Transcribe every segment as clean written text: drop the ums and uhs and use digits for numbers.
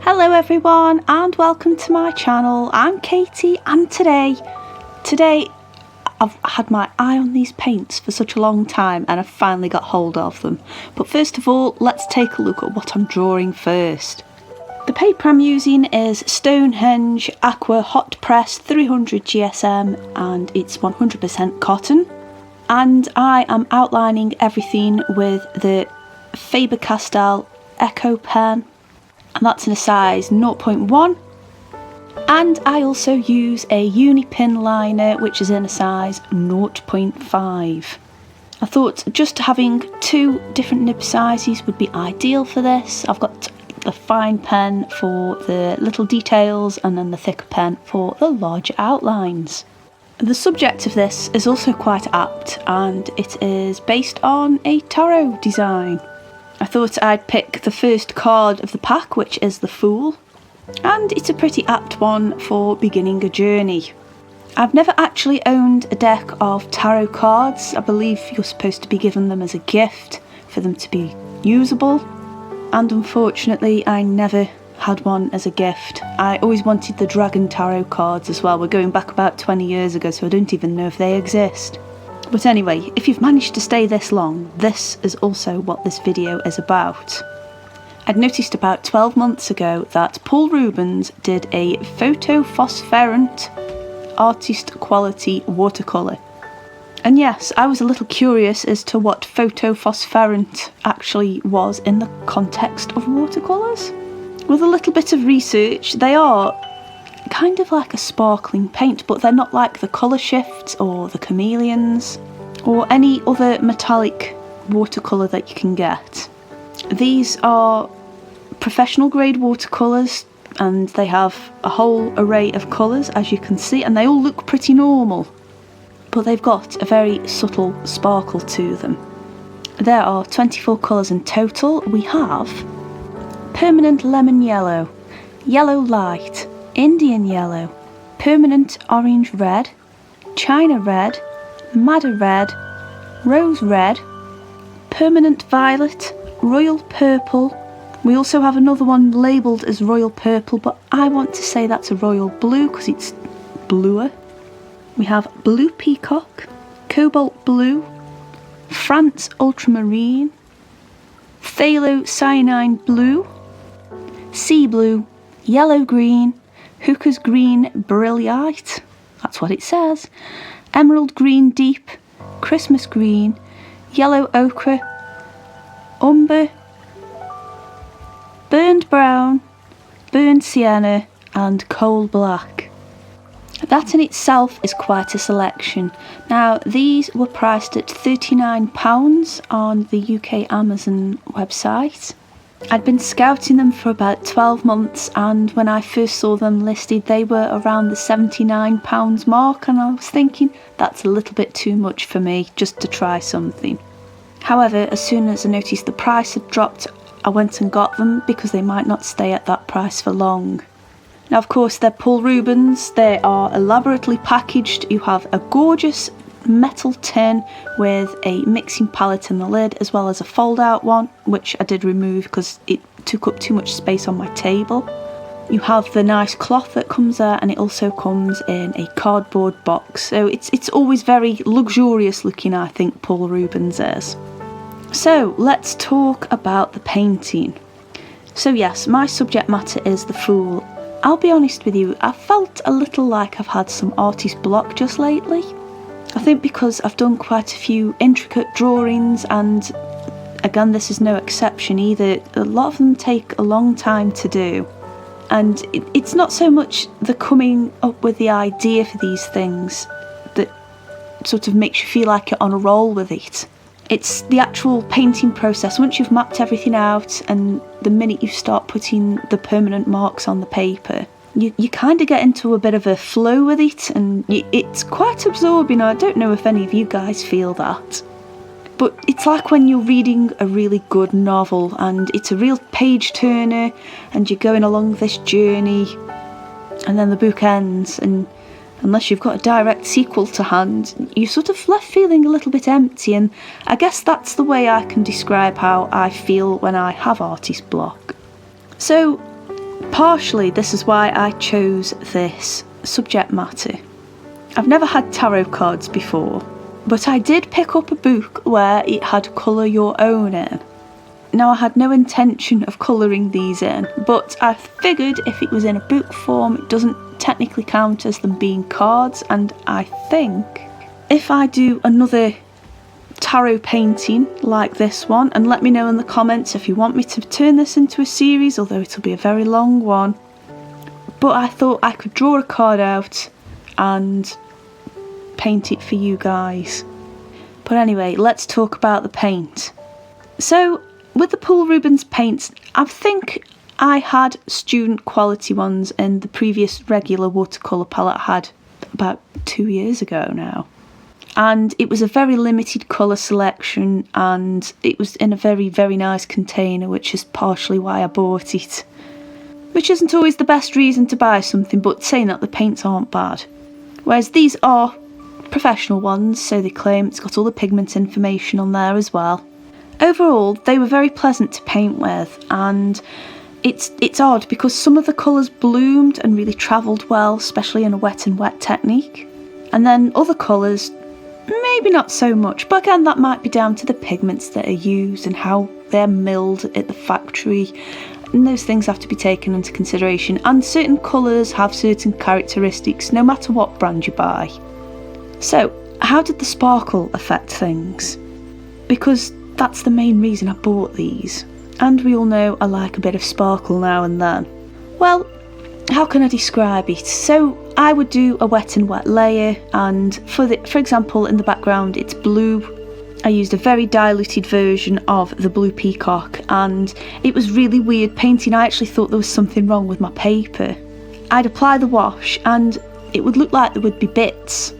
Hello everyone and welcome to my channel. I'm Katie and today I've had my eye on these paints for such a long time and I've finally got hold of them. But first of all, let's take a look at what I'm drawing first. The paper I'm using is Stonehenge Aqua Hot Press 300 GSM and it's 100% cotton. And I am outlining everything with the Faber-Castell Echo pen, and that's in a size 0.1. And I also use a Unipin liner which is in a size 0.5. I thought just having two different nib sizes would be ideal for this. I've got the fine pen for the little details and then the thicker pen for the larger outlines. The subject of this is also quite apt and it is based on a tarot design. I thought I'd pick the first card of the pack, which is the Fool, and it's a pretty apt one for beginning a journey. I've never actually owned a deck of tarot cards. I believe you're supposed to be given them as a gift for them to be usable, and unfortunately I never had one as a gift. I always wanted the Dragon Tarot cards as well. We're going back about 20 years ago, so I don't even know if they exist. But anyway, if you've managed to stay this long, this is also what this video is about. I'd noticed about 12 months ago that Paul Rubens did a phosphorescent artist quality watercolour. And yes, I was a little curious as to what phosphorescent actually was in the context of watercolours. With a little bit of research, they are kind of like a sparkling paint, but they're not like the colour shifts or the chameleons or any other metallic watercolour that you can get. These are professional grade watercolours and they have a whole array of colours, as you can see, and they all look pretty normal, but they've got a very subtle sparkle to them. There are 24 colours in total. We have permanent lemon yellow, yellow light, Indian yellow, permanent orange red, china red, madder red, rose red, permanent violet, royal purple. We also have another one labelled as royal purple, but I want to say that's a royal blue because it's bluer. We have blue peacock, cobalt blue, France ultramarine, phthalo cyanine blue, sea blue, yellow green, Hooker's green brilliate, that's what it says, emerald green deep, Christmas green, yellow ochre, umber, burned brown, burned sienna and coal black. That in itself is quite a selection. Now these were priced at £39 on the UK Amazon website. I'd been scouting them for about 12 months and when I first saw them listed they were around the £79 mark, and I was thinking that's a little bit too much for me just to try something. However, as soon as I noticed the price had dropped, I went and got them because they might not stay at that price for long. Now of course they're Paul Rubens, they are elaborately packaged. You have a gorgeous metal tin with a mixing palette in the lid, as well as a fold out one, which I did remove because it took up too much space on my table. You have the nice cloth that comes there, and it also comes in a cardboard box, so it's always very luxurious looking, I think Paul Rubens is. So let's talk about the painting. So yes, my subject matter is the Fool. I'll be honest with you, I felt a little like I've had some artist block just lately. I think because I've done quite a few intricate drawings, and again this is no exception either. A lot of them take a long time to do, and it's not so much the coming up with the idea for these things that sort of makes you feel like you're on a roll with it. It's the actual painting process. Once you've mapped everything out and the minute you start putting the permanent marks on the paper, you kind of get into a bit of a flow with it, and it's quite absorbing. I don't know if any of you guys feel that, but it's like when you're reading a really good novel and it's a real page turner and you're going along this journey and then the book ends, and unless you've got a direct sequel to hand, you're sort of left feeling a little bit empty, and I guess that's the way I can describe how I feel when I have artist block. So partially this is why I chose this subject matter. I've never had tarot cards before, but I did pick up a book where it had colour your own in. Now, I had no intention of colouring these in, but I figured if it was in a book form, it doesn't technically count as them being cards, and I think if I do another tarot painting like this one, and let me know in the comments if you want me to turn this into a series, although it'll be a very long one, but I thought I could draw a card out and paint it for you guys. But anyway, let's talk about the paint. So with the Paul Rubens paints, I think I had student quality ones in the previous regular watercolour palette I had about 2 years ago now. And it was a very limited colour selection, and it was in a very, very nice container, which is partially why I bought it. Which isn't always the best reason to buy something, but saying that, the paints aren't bad. Whereas these are professional ones, so they claim. It's got all the pigment information on there as well. Overall, they were very pleasant to paint with, and it's odd because some of the colours bloomed and really travelled well, especially in a wet and wet technique. And then other colours, maybe not so much, but again, that might be down to the pigments that are used and how they're milled at the factory. And those things have to be taken into consideration. And certain colours have certain characteristics, no matter what brand you buy. So, how did the sparkle affect things? Because that's the main reason I bought these. And we all know I like a bit of sparkle now and then. Well, how can I describe it? So I would do a wet and wet layer, and for example, in the background it's blue. I used a very diluted version of the blue peacock, and it was really weird painting. I actually thought there was something wrong with my paper. I'd apply the wash and it would look like there would be bits.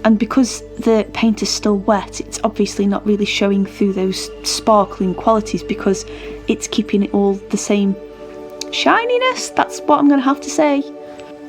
And because the paint is still wet, it's obviously not really showing through those sparkling qualities because it's keeping it all the same shininess. That's what I'm going to have to say.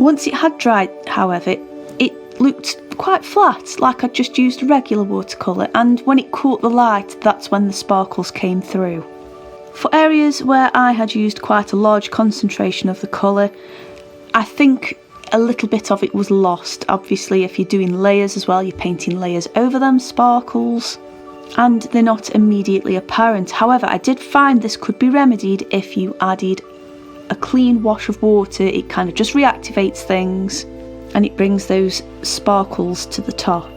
Once it had dried, however, it looked quite flat, like I'd just used regular watercolour, and when it caught the light, that's when the sparkles came through. For areas where I had used quite a large concentration of the colour, I think a little bit of it was lost. Obviously, if you're doing layers as well, you're painting layers over them sparkles, and they're not immediately apparent. However, I did find this could be remedied if you added a clean wash of water. It kind of just reactivates things and it brings those sparkles to the top.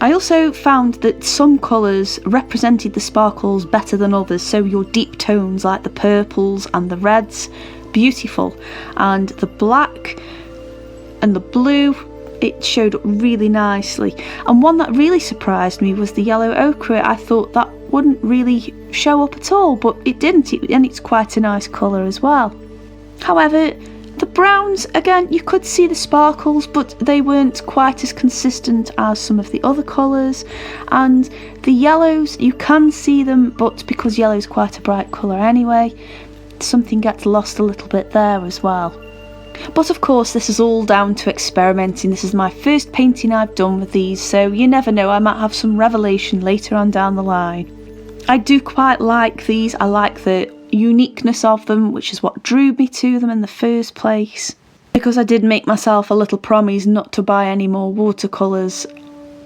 I also found that some colours represented the sparkles better than others, so your deep tones like the purples and the reds, beautiful, and the black and the blue, it showed up really nicely. And one that really surprised me was the yellow ochre. I thought that wouldn't really show up at all, but it didn't, and it's quite a nice colour as well. However, the browns, again, you could see the sparkles, but they weren't quite as consistent as some of the other colours. And the yellows, you can see them, but because yellow's quite a bright colour anyway, something gets lost a little bit there as well. But of course, this is all down to experimenting. This is my first painting I've done with these, so you never know, I might have some revelation later on down the line. I do quite like these. I like the uniqueness of them, which is what drew me to them in the first place. Because I did make myself a little promise not to buy any more watercolours,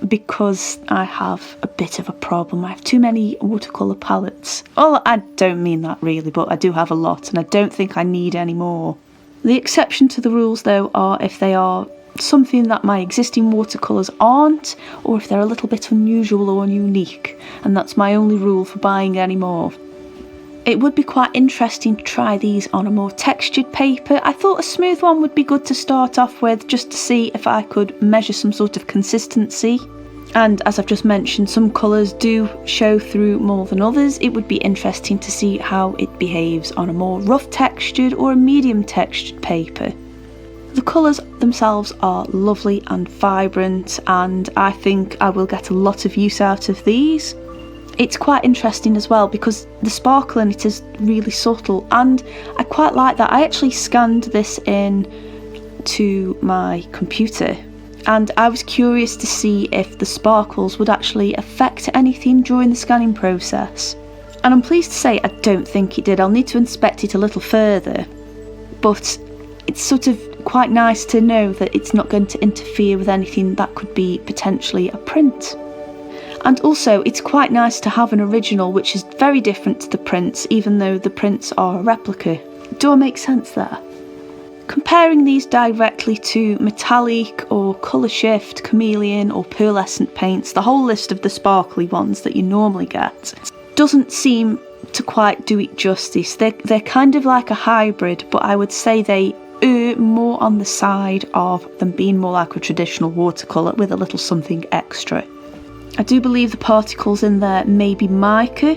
because I have a bit of a problem. I have too many watercolour palettes. Well, I don't mean that really, but I do have a lot, and I don't think I need any more. The exception to the rules, though, are if they are something that my existing watercolours aren't, or if they're a little bit unusual or unique, and that's my only rule for buying any more. It would be quite interesting to try these on a more textured paper. I thought a smooth one would be good to start off with, just to see if I could measure some sort of consistency. And as I've just mentioned, some colours do show through more than others. It would be interesting to see how it behaves on a more rough textured or a medium textured paper. The colours themselves are lovely and vibrant, and I think I will get a lot of use out of these. It's quite interesting as well because the sparkle in it is really subtle, and I quite like that. I actually scanned this in to my computer, and I was curious to see if the sparkles would actually affect anything during the scanning process. And I'm pleased to say I don't think it did. I'll need to inspect it a little further. but it's sort of quite nice to know that it's not going to interfere with anything that could be potentially a print. And also, it's quite nice to have an original which is very different to the prints, even though the prints are a replica. Do I make sense there? Comparing these directly to metallic or colour shift, chameleon or pearlescent paints, the whole list of the sparkly ones that you normally get, doesn't seem to quite do it justice. They're kind of like a hybrid, but I would say they err more on the side of them being more like a traditional watercolour with a little something extra. I do believe the particles in there may be mica.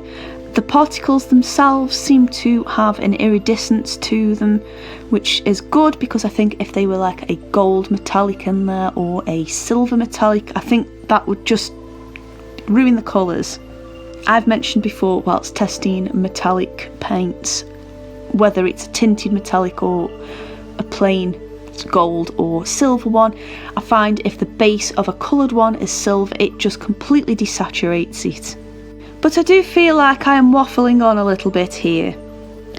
The particles themselves seem to have an iridescence to them, which is good, because I think if they were like a gold metallic in there or a silver metallic, I think that would just ruin the colours. I've mentioned before, whilst testing metallic paints, whether it's a tinted metallic or a plain gold or silver one, I find if the base of a coloured one is silver, it just completely desaturates it. But I do feel like I am waffling on a little bit here.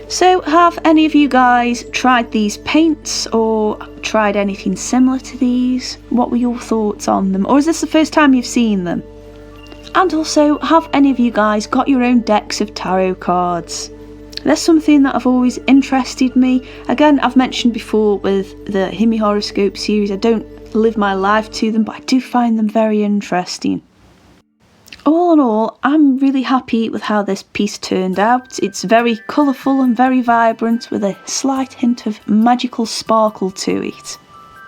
So have any of you guys tried these paints or tried anything similar to these? What were your thoughts on them? Or is this the first time you've seen them? And also, have any of you guys got your own decks of tarot cards? That's something that have always interested me. Again, I've mentioned before with the Himi horoscope series, I don't live my life to them, but I do find them very interesting. All in all, I'm really happy with how this piece turned out. It's very colourful and very vibrant, with a slight hint of magical sparkle to it.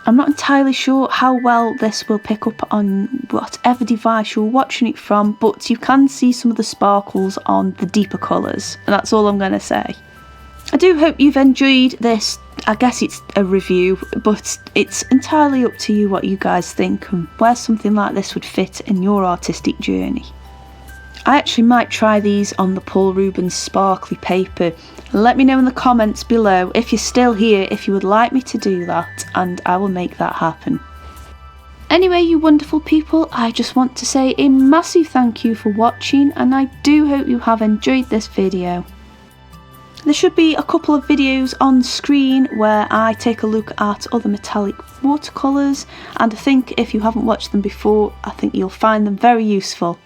I'm not entirely sure how well this will pick up on whatever device you're watching it from, but you can see some of the sparkles on the deeper colours, and that's all I'm going to say. I do hope you've enjoyed this. I guess it's a review, but it's entirely up to you what you guys think and where something like this would fit in your artistic journey. I actually might try these on the Paul Rubens sparkly paper. Let me know in the comments below if you're still here, if you would like me to do that, and I will make that happen. Anyway, you wonderful people, I just want to say a massive thank you for watching, and I do hope you have enjoyed this video. There should be a couple of videos on screen where I take a look at other metallic watercolours, and I think if you haven't watched them before, I think you'll find them very useful.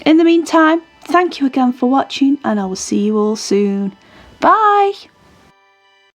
In the meantime, thank you again for watching, and I will see you all soon. Bye!